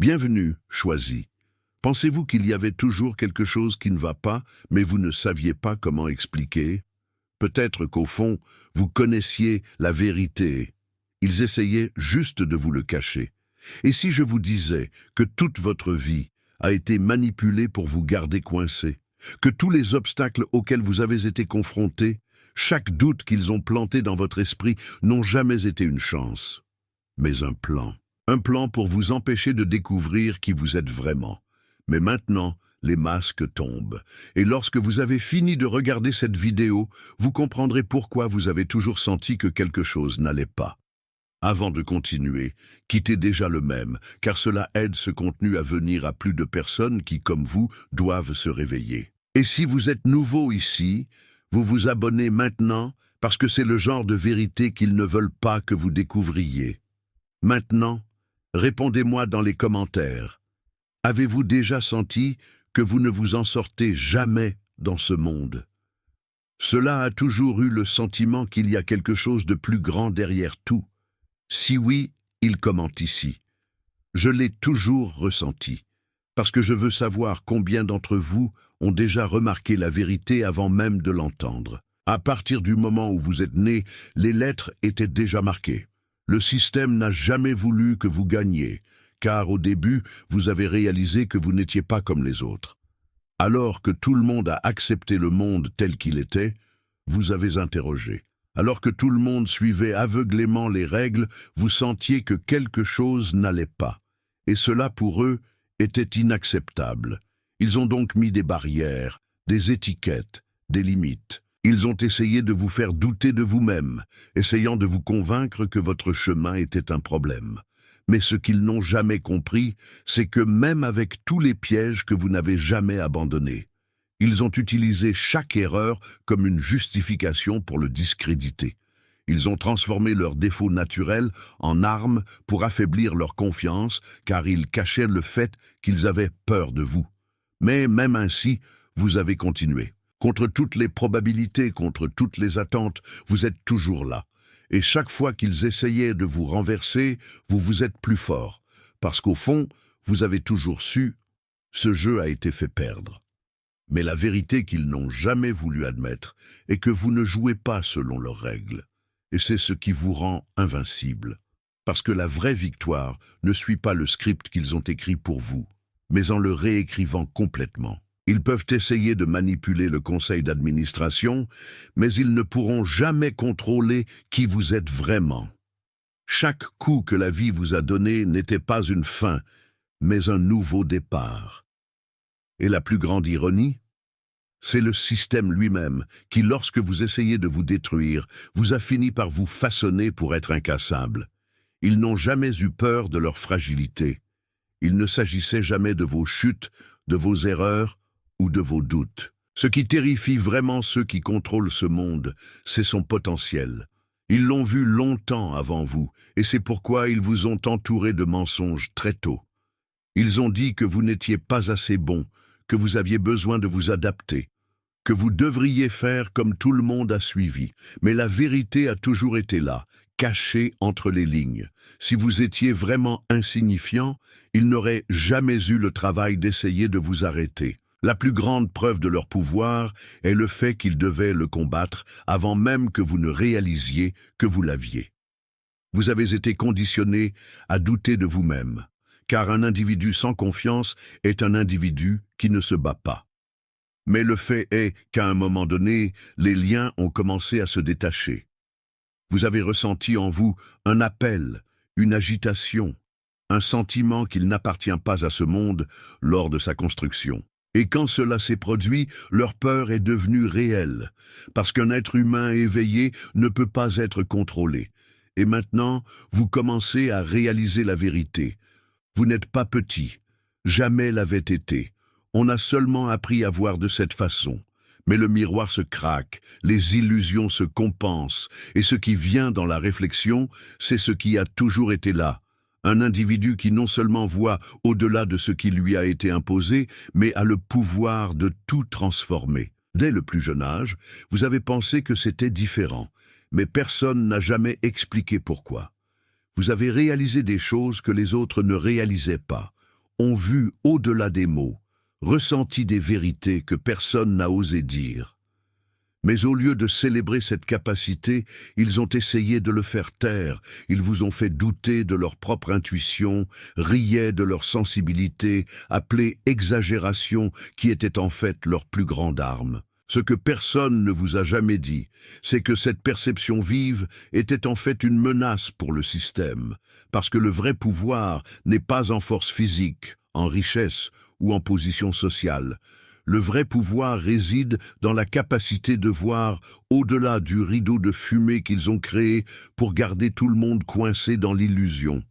Bienvenue, choisi. Pensez-vous qu'il y avait toujours quelque chose qui ne va pas, mais vous ne saviez pas comment expliquer? Peut-être qu'au fond, vous connaissiez la vérité. Ils essayaient juste de vous le cacher. Et si je vous disais que toute votre vie a été manipulée pour vous garder coincé, que tous les obstacles auxquels vous avez été confrontés, chaque doute qu'ils ont planté dans votre esprit n'ont jamais été une chance, mais un plan. Un plan pour vous empêcher de découvrir qui vous êtes vraiment. Mais maintenant, les masques tombent. Et lorsque vous avez fini de regarder cette vidéo, vous comprendrez pourquoi vous avez toujours senti que quelque chose n'allait pas. Avant de continuer, quittez déjà le même, car cela aide ce contenu à venir à plus de personnes qui, comme vous, doivent se réveiller. Et si vous êtes nouveau ici, vous vous abonnez maintenant parce que c'est le genre de vérité qu'ils ne veulent pas que vous découvriez. Maintenant, répondez-moi dans les commentaires. Avez-vous déjà senti que vous ne vous en sortez jamais dans ce monde? Cela a toujours eu le sentiment qu'il y a quelque chose de plus grand derrière tout. Si oui, il commente ici. Je l'ai toujours ressenti, parce que je veux savoir combien d'entre vous ont déjà remarqué la vérité avant même de l'entendre. À partir du moment où vous êtes né, les lettres étaient déjà marquées. Le système n'a jamais voulu que vous gagniez, car au début, vous avez réalisé que vous n'étiez pas comme les autres. Alors que tout le monde a accepté le monde tel qu'il était, vous avez interrogé. Alors que tout le monde suivait aveuglément les règles, vous sentiez que quelque chose n'allait pas. Et cela, pour eux, était inacceptable. Ils ont donc mis des barrières, des étiquettes, des limites. Ils ont essayé de vous faire douter de vous-même, essayant de vous convaincre que votre chemin était un problème. Mais ce qu'ils n'ont jamais compris, c'est que même avec tous les pièges que vous n'avez jamais abandonnés, ils ont utilisé chaque erreur comme une justification pour le discréditer. Ils ont transformé leurs défauts naturels en armes pour affaiblir leur confiance, car ils cachaient le fait qu'ils avaient peur de vous. Mais même ainsi, vous avez continué. Contre toutes les probabilités, contre toutes les attentes, vous êtes toujours là. Et chaque fois qu'ils essayaient de vous renverser, vous vous êtes plus fort. Parce qu'au fond, vous avez toujours su, ce jeu a été fait perdre. Mais la vérité qu'ils n'ont jamais voulu admettre est que vous ne jouez pas selon leurs règles. Et c'est ce qui vous rend invincible. Parce que la vraie victoire ne suit pas le script qu'ils ont écrit pour vous, mais en le réécrivant complètement. Ils peuvent essayer de manipuler le conseil d'administration, mais ils ne pourront jamais contrôler qui vous êtes vraiment. Chaque coup que la vie vous a donné n'était pas une fin, mais un nouveau départ. Et la plus grande ironie, c'est le système lui-même qui, lorsque vous essayez de vous détruire, vous a fini par vous façonner pour être incassable. Ils n'ont jamais eu peur de leur fragilité. Il ne s'agissait jamais de vos chutes, de vos erreurs ou de vos doutes. Ce qui terrifie vraiment ceux qui contrôlent ce monde, c'est son potentiel. Ils l'ont vu longtemps avant vous, et c'est pourquoi ils vous ont entouré de mensonges très tôt. Ils ont dit que vous n'étiez pas assez bon, que vous aviez besoin de vous adapter, que vous devriez faire comme tout le monde a suivi. Mais la vérité a toujours été là, cachée entre les lignes. Si vous étiez vraiment insignifiant, ils n'auraient jamais eu le travail d'essayer de vous arrêter. La plus grande preuve de leur pouvoir est le fait qu'ils devaient le combattre avant même que vous ne réalisiez que vous l'aviez. Vous avez été conditionné à douter de vous-même, car un individu sans confiance est un individu qui ne se bat pas. Mais le fait est qu'à un moment donné, les liens ont commencé à se détacher. Vous avez ressenti en vous un appel, une agitation, un sentiment qu'il n'appartient pas à ce monde lors de sa construction. Et quand cela s'est produit, leur peur est devenue réelle, parce qu'un être humain éveillé ne peut pas être contrôlé. Et maintenant, vous commencez à réaliser la vérité. Vous n'êtes pas petit, jamais l'avait été. On a seulement appris à voir de cette façon. Mais le miroir se craque, les illusions se compensent, et ce qui vient dans la réflexion, c'est ce qui a toujours été là. Un individu qui non seulement voit au-delà de ce qui lui a été imposé, mais a le pouvoir de tout transformer. Dès le plus jeune âge, vous avez pensé que c'était différent, mais personne n'a jamais expliqué pourquoi. Vous avez réalisé des choses que les autres ne réalisaient pas. ont vu au-delà des mots, ressenti des vérités que personne n'a osé dire. Mais au lieu de célébrer cette capacité, ils ont essayé de le faire taire, ils vous ont fait douter de leur propre intuition, riaient de leur sensibilité, appelée exagération qui était en fait leur plus grande arme. Ce que personne ne vous a jamais dit, c'est que cette perception vive était en fait une menace pour le système, parce que le vrai pouvoir n'est pas en force physique, en richesse ou en position sociale. Le vrai pouvoir réside dans la capacité de voir au-delà du rideau de fumée qu'ils ont créé pour garder tout le monde coincé dans l'illusion.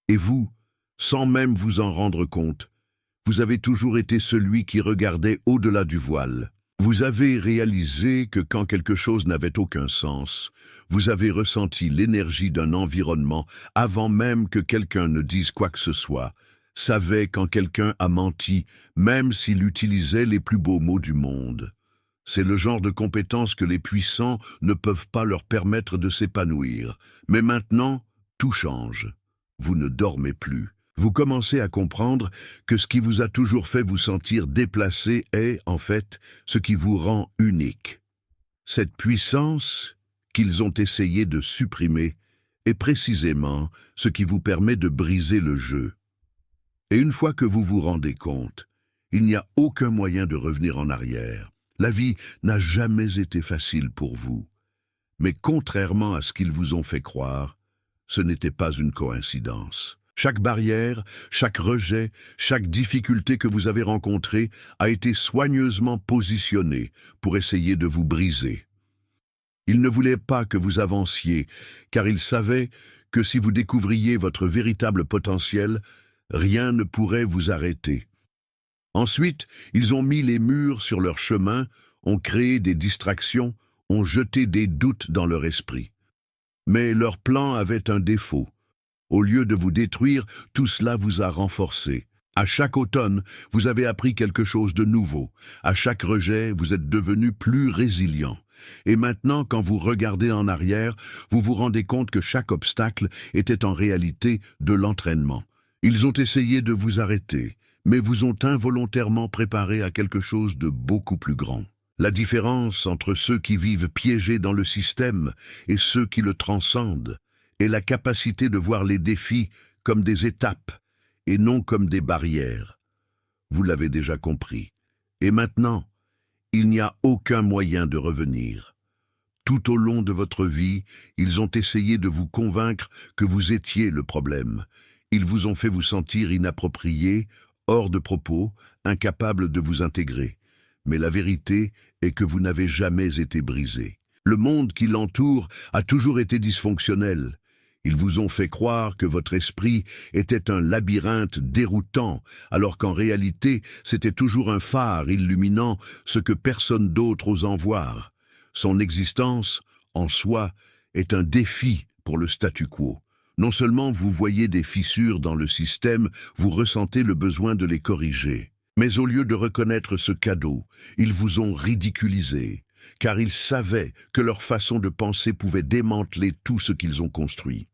Et vous, sans même vous en rendre compte, vous avez toujours été celui qui regardait au-delà du voile. Vous avez réalisé que quand quelque chose n'avait aucun sens, vous avez ressenti l'énergie d'un environnement avant même que quelqu'un ne dise quoi que ce soit, savait quand quelqu'un a menti, même s'il utilisait les plus beaux mots du monde. C'est le genre de compétences que les puissants ne peuvent pas leur permettre de s'épanouir. Mais maintenant, tout change. Vous ne dormez plus. Vous commencez à comprendre que ce qui vous a toujours fait vous sentir déplacé est, en fait, ce qui vous rend unique. Cette puissance qu'ils ont essayé de supprimer est précisément ce qui vous permet de briser le jeu. Et une fois que vous vous rendez compte, il n'y a aucun moyen de revenir en arrière. La vie n'a jamais été facile pour vous. Mais contrairement à ce qu'ils vous ont fait croire, ce n'était pas une coïncidence. Chaque barrière, chaque rejet, chaque difficulté que vous avez rencontrée a été soigneusement positionnée pour essayer de vous briser. Ils ne voulaient pas que vous avanciez, car ils savaient que si vous découvriez votre véritable potentiel, rien ne pourrait vous arrêter. Ensuite, ils ont mis les murs sur leur chemin, ont créé des distractions, ont jeté des doutes dans leur esprit. Mais leur plan avait un défaut. Au lieu de vous détruire, tout cela vous a renforcé. À chaque automne, vous avez appris quelque chose de nouveau. À chaque rejet, vous êtes devenu plus résilient. Et maintenant, quand vous regardez en arrière, vous vous rendez compte que chaque obstacle était en réalité de l'entraînement. Ils ont essayé de vous arrêter, mais vous ont involontairement préparé à quelque chose de beaucoup plus grand. La différence entre ceux qui vivent piégés dans le système et ceux qui le transcendent est la capacité de voir les défis comme des étapes et non comme des barrières. Vous l'avez déjà compris. Et maintenant, il n'y a aucun moyen de revenir. Tout au long de votre vie, ils ont essayé de vous convaincre que vous étiez le problème. Ils vous ont fait vous sentir inapproprié, hors de propos, incapable de vous intégrer. Mais la vérité est que vous n'avez jamais été brisé. Le monde qui l'entoure a toujours été dysfonctionnel. Ils vous ont fait croire que votre esprit était un labyrinthe déroutant, alors qu'en réalité, c'était toujours un phare illuminant ce que personne d'autre ose en voir. Son existence, en soi, est un défi pour le statu quo. Non seulement vous voyez des fissures dans le système, vous ressentez le besoin de les corriger. Mais au lieu de reconnaître ce cadeau, ils vous ont ridiculisé, car ils savaient que leur façon de penser pouvait démanteler tout ce qu'ils ont construit.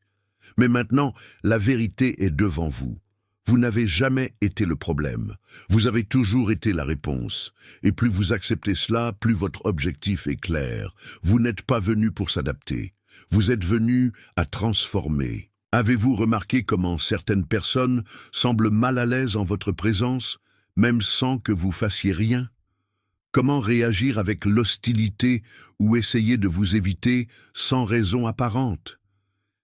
Mais maintenant, la vérité est devant vous. Vous n'avez jamais été le problème. Vous avez toujours été la réponse. Et plus vous acceptez cela, plus votre objectif est clair. Vous n'êtes pas venu pour s'adapter. Vous êtes venu à transformer. Avez-vous remarqué comment certaines personnes semblent mal à l'aise en votre présence, même sans que vous fassiez rien? Comment réagir avec l'hostilité ou essayer de vous éviter sans raison apparente?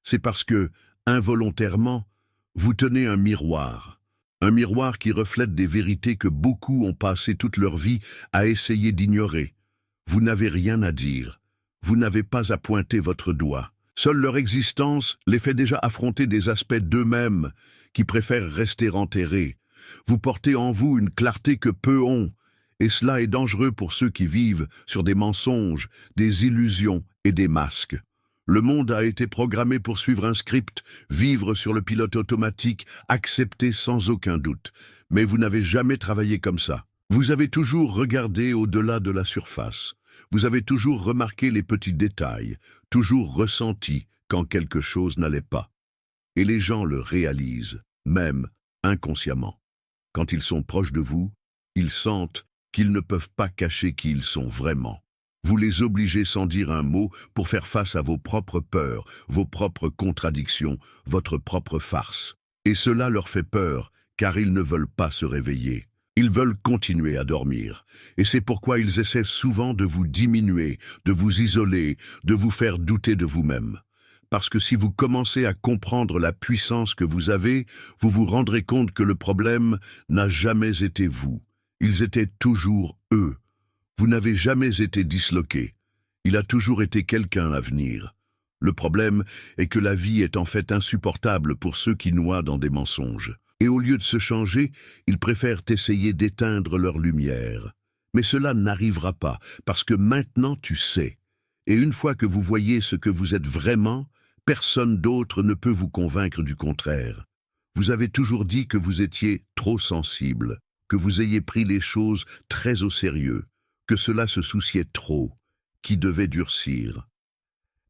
C'est parce que, involontairement, vous tenez un miroir qui reflète des vérités que beaucoup ont passé toute leur vie à essayer d'ignorer. Vous n'avez rien à dire, vous n'avez pas à pointer votre doigt. Seule leur existence les fait déjà affronter des aspects d'eux-mêmes qui préfèrent rester enterrés. Vous portez en vous une clarté que peu ont, et cela est dangereux pour ceux qui vivent sur des mensonges, des illusions et des masques. Le monde a été programmé pour suivre un script, vivre sur le pilote automatique, accepter sans aucun doute. Mais vous n'avez jamais travaillé comme ça. Vous avez toujours regardé au-delà de la surface. Vous avez toujours remarqué les petits détails, toujours ressenti quand quelque chose n'allait pas. Et les gens le réalisent, même inconsciemment. Quand ils sont proches de vous, ils sentent qu'ils ne peuvent pas cacher qui ils sont vraiment. Vous les obligez sans dire un mot pour faire face à vos propres peurs, vos propres contradictions, votre propre farce. Et cela leur fait peur, car ils ne veulent pas se réveiller. Ils veulent continuer à dormir. Et c'est pourquoi ils essaient souvent de vous diminuer, de vous isoler, de vous faire douter de vous-même. Parce que si vous commencez à comprendre la puissance que vous avez, vous vous rendrez compte que le problème n'a jamais été vous. Ils étaient toujours eux. Vous n'avez jamais été disloqué. Il a toujours été quelqu'un à venir. Le problème est que la vie est en fait insupportable pour ceux qui noient dans des mensonges. Et au lieu de se changer, ils préfèrent essayer d'éteindre leur lumière. Mais cela n'arrivera pas, parce que maintenant tu sais. Et une fois que vous voyez ce que vous êtes vraiment, personne d'autre ne peut vous convaincre du contraire. Vous avez toujours dit que vous étiez trop sensible, que vous ayez pris les choses très au sérieux, que cela se souciait trop, qui devait durcir.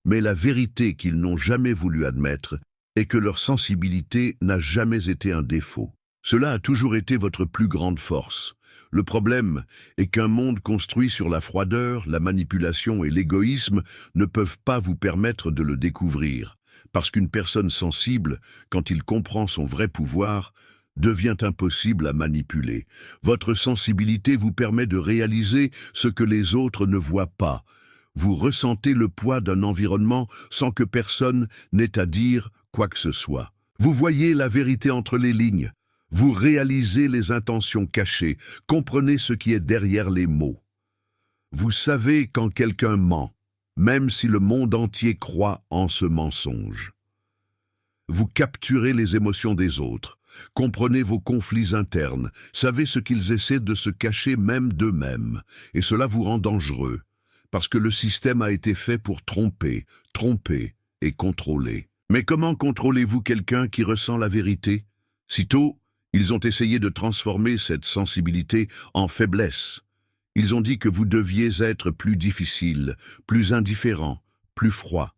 Mais la vérité qu'ils n'ont jamais voulu admettre est que leur sensibilité n'a jamais été un défaut. Cela a toujours été votre plus grande force. Le problème est qu'un monde construit sur la froideur, la manipulation et l'égoïsme ne peuvent pas vous permettre de le découvrir, parce qu'une personne sensible, quand il comprend son vrai pouvoir, devient impossible à manipuler. Votre sensibilité vous permet de réaliser ce que les autres ne voient pas. Vous ressentez le poids d'un environnement sans que personne n'ait à dire quoi que ce soit. Vous voyez la vérité entre les lignes. Vous réalisez les intentions cachées, comprenez ce qui est derrière les mots. Vous savez quand quelqu'un ment, même si le monde entier croit en ce mensonge. Vous capturez les émotions des autres, comprenez vos conflits internes, savez ce qu'ils essaient de se cacher même d'eux-mêmes, et cela vous rend dangereux, parce que le système a été fait pour tromper et contrôler. Mais comment contrôlez-vous quelqu'un qui ressent la vérité? Sitôt, ils ont essayé de transformer cette sensibilité en faiblesse. Ils ont dit que vous deviez être plus difficile, plus indifférent, plus froid.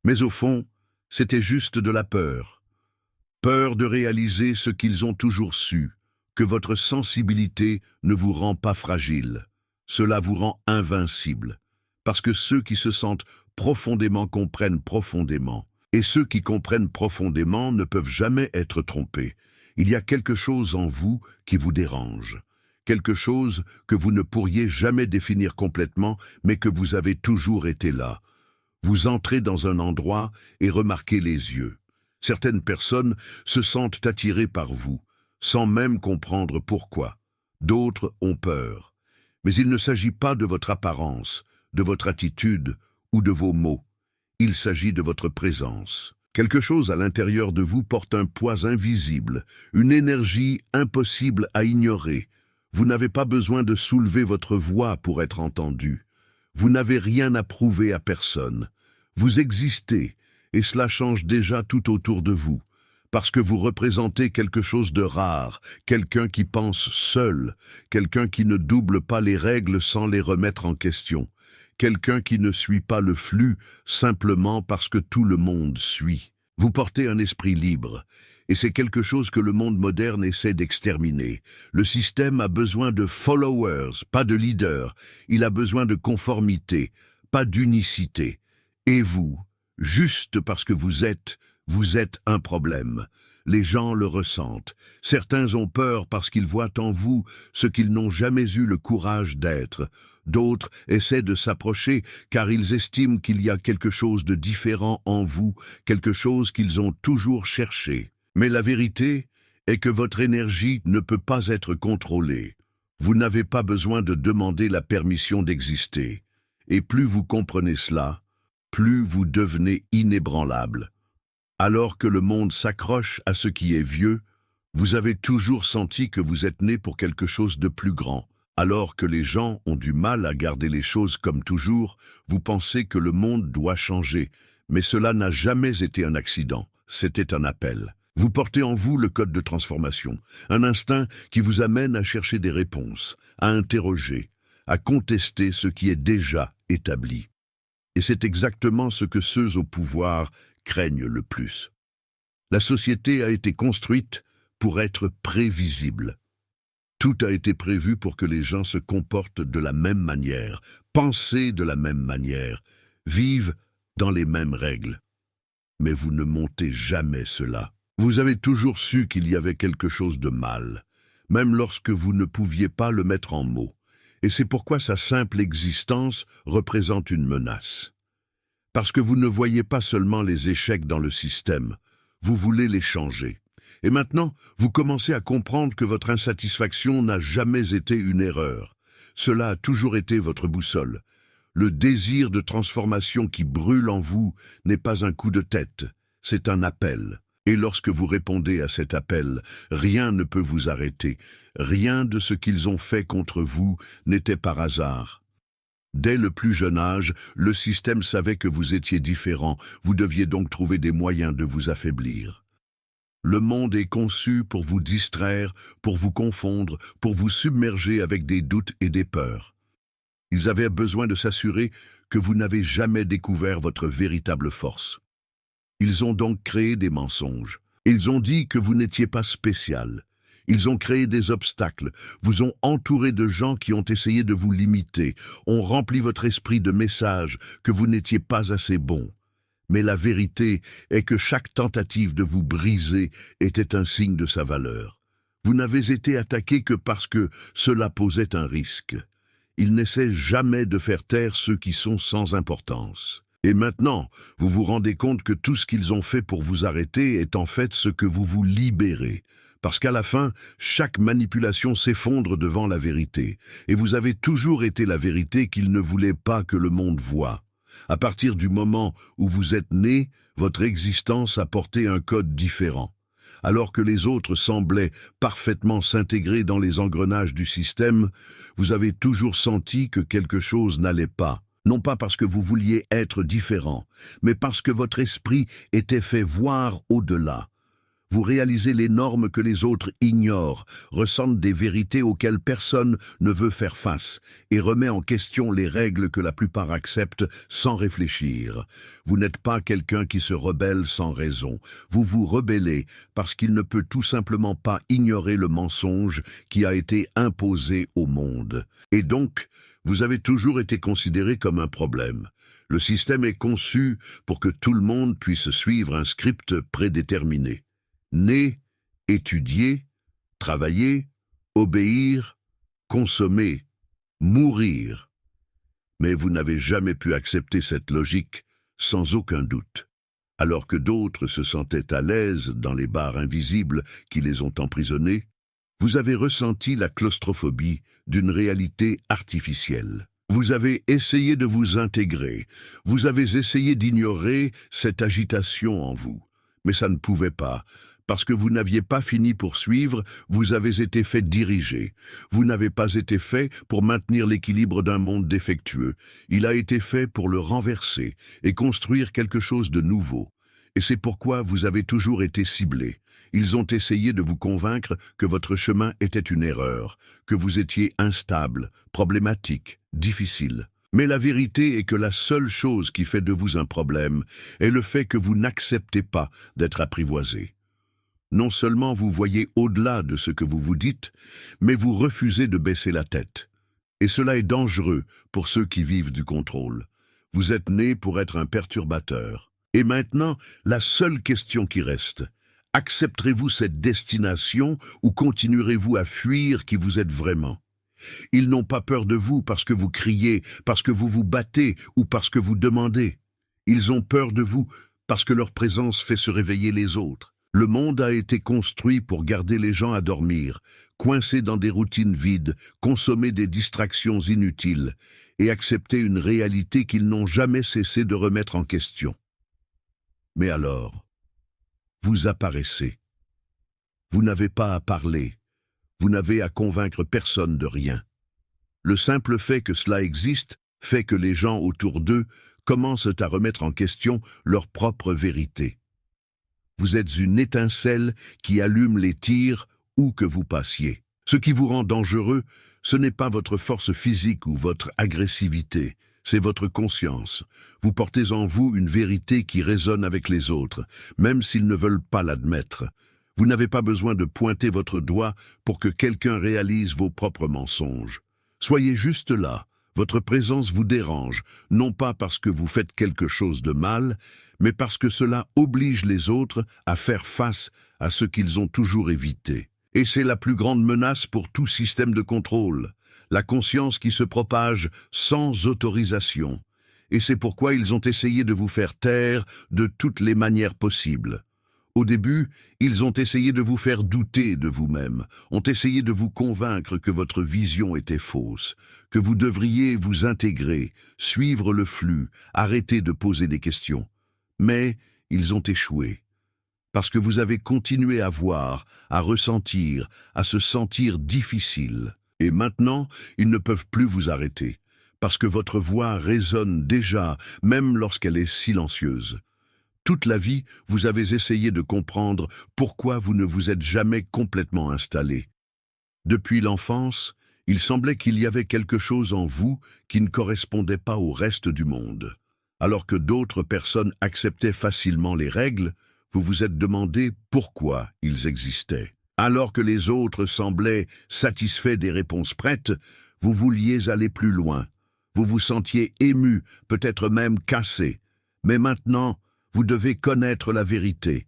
Mais au fond, c'était juste de la peur. Peur de réaliser ce qu'ils ont toujours su, que votre sensibilité ne vous rend pas fragile. Cela vous rend invincible. Parce que ceux qui se sentent profondément comprennent profondément. Et ceux qui comprennent profondément ne peuvent jamais être trompés. Il y a quelque chose en vous qui vous dérange. Quelque chose que vous ne pourriez jamais définir complètement, mais que vous avez toujours été là. Vous entrez dans un endroit et remarquez les yeux. Certaines personnes se sentent attirées par vous, sans même comprendre pourquoi. D'autres ont peur. Mais il ne s'agit pas de votre apparence, de votre attitude ou de vos mots. Il s'agit de votre présence. Quelque chose à l'intérieur de vous porte un poids invisible, une énergie impossible à ignorer. Vous n'avez pas besoin de soulever votre voix pour être entendu. Vous n'avez rien à prouver à personne. Vous existez, et cela change déjà tout autour de vous, parce que vous représentez quelque chose de rare, quelqu'un qui pense seul, quelqu'un qui ne double pas les règles sans les remettre en question, quelqu'un qui ne suit pas le flux simplement parce que tout le monde suit. Vous portez un esprit libre, et c'est quelque chose que le monde moderne essaie d'exterminer. Le système a besoin de followers, pas de leaders. Il a besoin de conformité, pas d'unicité. Et vous, juste parce que vous êtes un problème. Les gens le ressentent. Certains ont peur parce qu'ils voient en vous ce qu'ils n'ont jamais eu le courage d'être. D'autres essaient de s'approcher car ils estiment qu'il y a quelque chose de différent en vous, quelque chose qu'ils ont toujours cherché. Mais la vérité est que votre énergie ne peut pas être contrôlée. Vous n'avez pas besoin de demander la permission d'exister. Et plus vous comprenez cela, plus vous devenez inébranlable. Alors que le monde s'accroche à ce qui est vieux, vous avez toujours senti que vous êtes né pour quelque chose de plus grand. Alors que les gens ont du mal à garder les choses comme toujours, vous pensez que le monde doit changer. Mais cela n'a jamais été un accident, c'était un appel. Vous portez en vous le code de transformation, un instinct qui vous amène à chercher des réponses, à interroger, à contester ce qui est déjà établi. Et c'est exactement ce que ceux au pouvoir craignent le plus. La société a été construite pour être prévisible. Tout a été prévu pour que les gens se comportent de la même manière, pensent de la même manière, vivent dans les mêmes règles. Mais vous ne montez jamais cela. Vous avez toujours su qu'il y avait quelque chose de mal, même lorsque vous ne pouviez pas le mettre en mots. Et c'est pourquoi sa simple existence représente une menace. Parce que vous ne voyez pas seulement les échecs dans le système, vous voulez les changer. Et maintenant, vous commencez à comprendre que votre insatisfaction n'a jamais été une erreur. Cela a toujours été votre boussole. Le désir de transformation qui brûle en vous n'est pas un coup de tête, c'est un appel. Et lorsque vous répondez à cet appel, rien ne peut vous arrêter. Rien de ce qu'ils ont fait contre vous n'était par hasard. Dès le plus jeune âge, le système savait que vous étiez différent, vous deviez donc trouver des moyens de vous affaiblir. Le monde est conçu pour vous distraire, pour vous confondre, pour vous submerger avec des doutes et des peurs. Ils avaient besoin de s'assurer que vous n'avez jamais découvert votre véritable force. Ils ont donc créé des mensonges. Ils ont dit que vous n'étiez pas spécial. Ils ont créé des obstacles, vous ont entouré de gens qui ont essayé de vous limiter, ont rempli votre esprit de messages que vous n'étiez pas assez bon. Mais la vérité est que chaque tentative de vous briser était un signe de sa valeur. Vous n'avez été attaqué que parce que cela posait un risque. Ils n'essaient jamais de faire taire ceux qui sont sans importance. Et maintenant, vous vous rendez compte que tout ce qu'ils ont fait pour vous arrêter est en fait ce que vous vous libérez. Parce qu'à la fin, chaque manipulation s'effondre devant la vérité. Et vous avez toujours été la vérité qu'ils ne voulaient pas que le monde voie. À partir du moment où vous êtes né, votre existence a porté un code différent. Alors que les autres semblaient parfaitement s'intégrer dans les engrenages du système, vous avez toujours senti que quelque chose n'allait pas. Non pas parce que vous vouliez être différent, mais parce que votre esprit était fait voir au-delà. Vous réalisez les normes que les autres ignorent, ressentent des vérités auxquelles personne ne veut faire face et remet en question les règles que la plupart acceptent sans réfléchir. Vous n'êtes pas quelqu'un qui se rebelle sans raison. Vous vous rebellez parce qu'il ne peut tout simplement pas ignorer le mensonge qui a été imposé au monde. Et donc, vous avez toujours été considéré comme un problème. Le système est conçu pour que tout le monde puisse suivre un script prédéterminé. Né, étudier, travailler, obéir, consommer, mourir. Mais vous n'avez jamais pu accepter cette logique sans aucun doute. Alors que d'autres se sentaient à l'aise dans les barres invisibles qui les ont emprisonnés, vous avez ressenti la claustrophobie d'une réalité artificielle. Vous avez essayé de vous intégrer, vous avez essayé d'ignorer cette agitation en vous. Mais ça ne pouvait pas. Parce que vous n'aviez pas fini pour suivre, vous avez été fait diriger. Vous n'avez pas été fait pour maintenir l'équilibre d'un monde défectueux. Il a été fait pour le renverser et construire quelque chose de nouveau. Et c'est pourquoi vous avez toujours été ciblé. Ils ont essayé de vous convaincre que votre chemin était une erreur, que vous étiez instable, problématique, difficile. Mais la vérité est que la seule chose qui fait de vous un problème est le fait que vous n'acceptez pas d'être apprivoisé. Non seulement vous voyez au-delà de ce que vous vous dites, mais vous refusez de baisser la tête. Et cela est dangereux pour ceux qui vivent du contrôle. Vous êtes né pour être un perturbateur. Et maintenant, la seule question qui reste, accepterez-vous cette destination ou continuerez-vous à fuir qui vous êtes vraiment? Ils n'ont pas peur de vous parce que vous criez, parce que vous vous battez ou parce que vous demandez. Ils ont peur de vous parce que leur présence fait se réveiller les autres. Le monde a été construit pour garder les gens à dormir, coincés dans des routines vides, consommer des distractions inutiles et accepter une réalité qu'ils n'ont jamais cessé de remettre en question. Mais alors, vous apparaissez. Vous n'avez pas à parler. Vous n'avez à convaincre personne de rien. Le simple fait que cela existe fait que les gens autour d'eux commencent à remettre en question leur propre vérité. Vous êtes une étincelle qui allume les tirs où que vous passiez. Ce qui vous rend dangereux, ce n'est pas votre force physique ou votre agressivité, c'est votre conscience. Vous portez en vous une vérité qui résonne avec les autres, même s'ils ne veulent pas l'admettre. Vous n'avez pas besoin de pointer votre doigt pour que quelqu'un réalise vos propres mensonges. Soyez juste là. Votre présence vous dérange, non pas parce que vous faites quelque chose de mal, mais parce que cela oblige les autres à faire face à ce qu'ils ont toujours évité. Et c'est la plus grande menace pour tout système de contrôle, la conscience qui se propage sans autorisation. Et c'est pourquoi ils ont essayé de vous faire taire de toutes les manières possibles. Au début, ils ont essayé de vous faire douter de vous-même, ont essayé de vous convaincre que votre vision était fausse, que vous devriez vous intégrer, suivre le flux, arrêter de poser des questions. Mais ils ont échoué. Parce que vous avez continué à voir, à ressentir, à se sentir difficile. Et maintenant, ils ne peuvent plus vous arrêter, parce que votre voix résonne déjà, même lorsqu'elle est silencieuse. Toute la vie, vous avez essayé de comprendre pourquoi vous ne vous êtes jamais complètement installé. Depuis l'enfance, il semblait qu'il y avait quelque chose en vous qui ne correspondait pas au reste du monde. Alors que d'autres personnes acceptaient facilement les règles, vous vous êtes demandé pourquoi ils existaient. Alors que les autres semblaient satisfaits des réponses prêtes, vous vouliez aller plus loin. Vous vous sentiez ému, peut-être même cassé. Mais maintenant, vous devez connaître la vérité.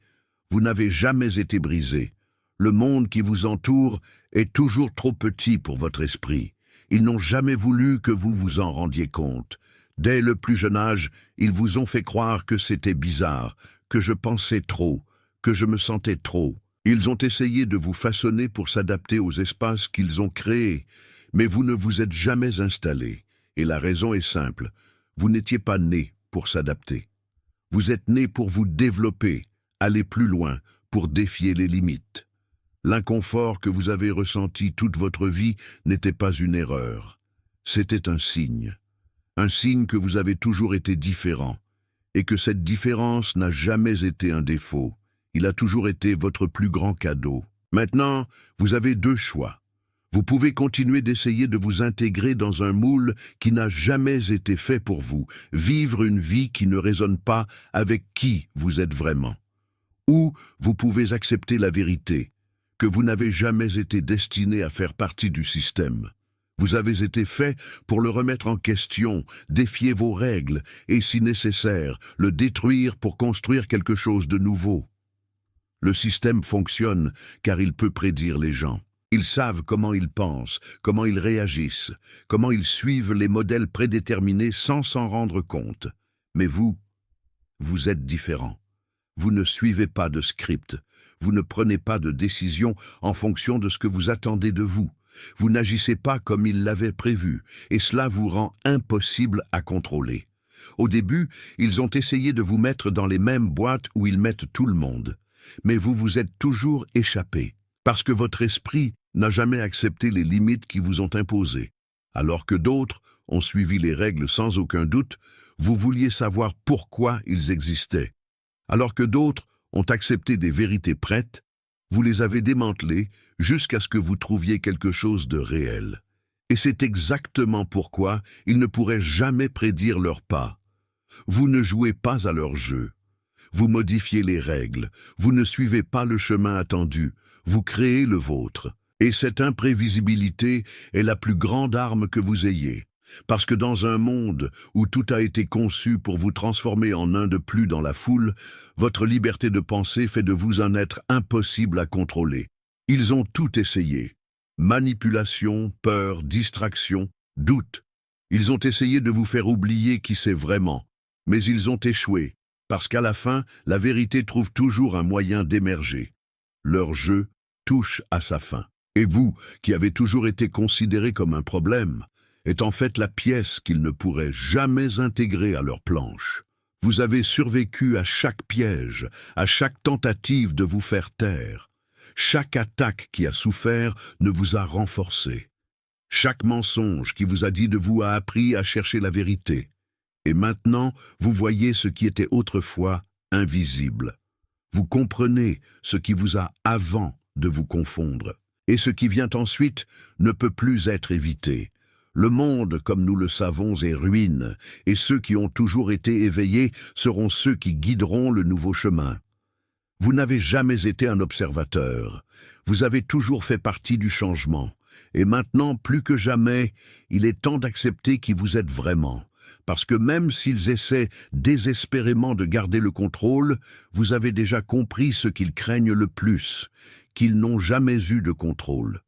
Vous n'avez jamais été brisé. Le monde qui vous entoure est toujours trop petit pour votre esprit. Ils n'ont jamais voulu que vous vous en rendiez compte. Dès le plus jeune âge, ils vous ont fait croire que c'était bizarre, que je pensais trop, que je me sentais trop. Ils ont essayé de vous façonner pour s'adapter aux espaces qu'ils ont créés, mais vous ne vous êtes jamais installé. Et la raison est simple, vous n'étiez pas né pour s'adapter. Vous êtes né pour vous développer, aller plus loin, pour défier les limites. L'inconfort que vous avez ressenti toute votre vie n'était pas une erreur. C'était un signe que vous avez toujours été différent, et que cette différence n'a jamais été un défaut. Il a toujours été votre plus grand cadeau. Maintenant, vous avez deux choix. Vous pouvez continuer d'essayer de vous intégrer dans un moule qui n'a jamais été fait pour vous, vivre une vie qui ne résonne pas avec qui vous êtes vraiment. Ou vous pouvez accepter la vérité, que vous n'avez jamais été destiné à faire partie du système. Vous avez été fait pour le remettre en question, défier vos règles et, si nécessaire, le détruire pour construire quelque chose de nouveau. Le système fonctionne car il peut prédire les gens. Ils savent comment ils pensent, comment ils réagissent, comment ils suivent les modèles prédéterminés sans s'en rendre compte. Mais vous êtes différent. Vous ne suivez pas de script. Vous ne prenez pas de décision en fonction de ce que vous attendez de vous. Vous n'agissez pas comme ils l'avaient prévu, et cela vous rend impossible à contrôler. Au début, ils ont essayé de vous mettre dans les mêmes boîtes où ils mettent tout le monde. Mais vous vous êtes toujours échappé, parce que votre esprit n'a jamais accepté les limites qui vous ont imposées. Alors que d'autres ont suivi les règles sans aucun doute, vous vouliez savoir pourquoi ils existaient. Alors que d'autres ont accepté des vérités prêtes, vous les avez démantelées jusqu'à ce que vous trouviez quelque chose de réel. Et c'est exactement pourquoi ils ne pourraient jamais prédire leur pas. Vous ne jouez pas à leur jeu. Vous modifiez les règles, vous ne suivez pas le chemin attendu, vous créez le vôtre. Et cette imprévisibilité est la plus grande arme que vous ayez. Parce que dans un monde où tout a été conçu pour vous transformer en un de plus dans la foule, votre liberté de penser fait de vous un être impossible à contrôler. Ils ont tout essayé. Manipulation, peur, distraction, doute. Ils ont essayé de vous faire oublier qui c'est vraiment. Mais ils ont échoué. Parce qu'à la fin, la vérité trouve toujours un moyen d'émerger. Leur jeu touche à sa fin. Et vous, qui avez toujours été considéré comme un problème, est en fait la pièce qu'ils ne pourraient jamais intégrer à leur planche. Vous avez survécu à chaque piège, à chaque tentative de vous faire taire. Chaque attaque qui a souffert ne vous a renforcé. Chaque mensonge qui vous a dit de vous a appris à chercher la vérité. Et maintenant, vous voyez ce qui était autrefois invisible. Vous comprenez ce qui vous a avant de vous confondre. Et ce qui vient ensuite ne peut plus être évité. Le monde, comme nous le savons, est ruine, et ceux qui ont toujours été éveillés seront ceux qui guideront le nouveau chemin. Vous n'avez jamais été un observateur. Vous avez toujours fait partie du changement. Et maintenant, plus que jamais, il est temps d'accepter qui vous êtes vraiment. Parce que même s'ils essaient désespérément de garder le contrôle, vous avez déjà compris ce qu'ils craignent le plus, qu'ils n'ont jamais eu de contrôle.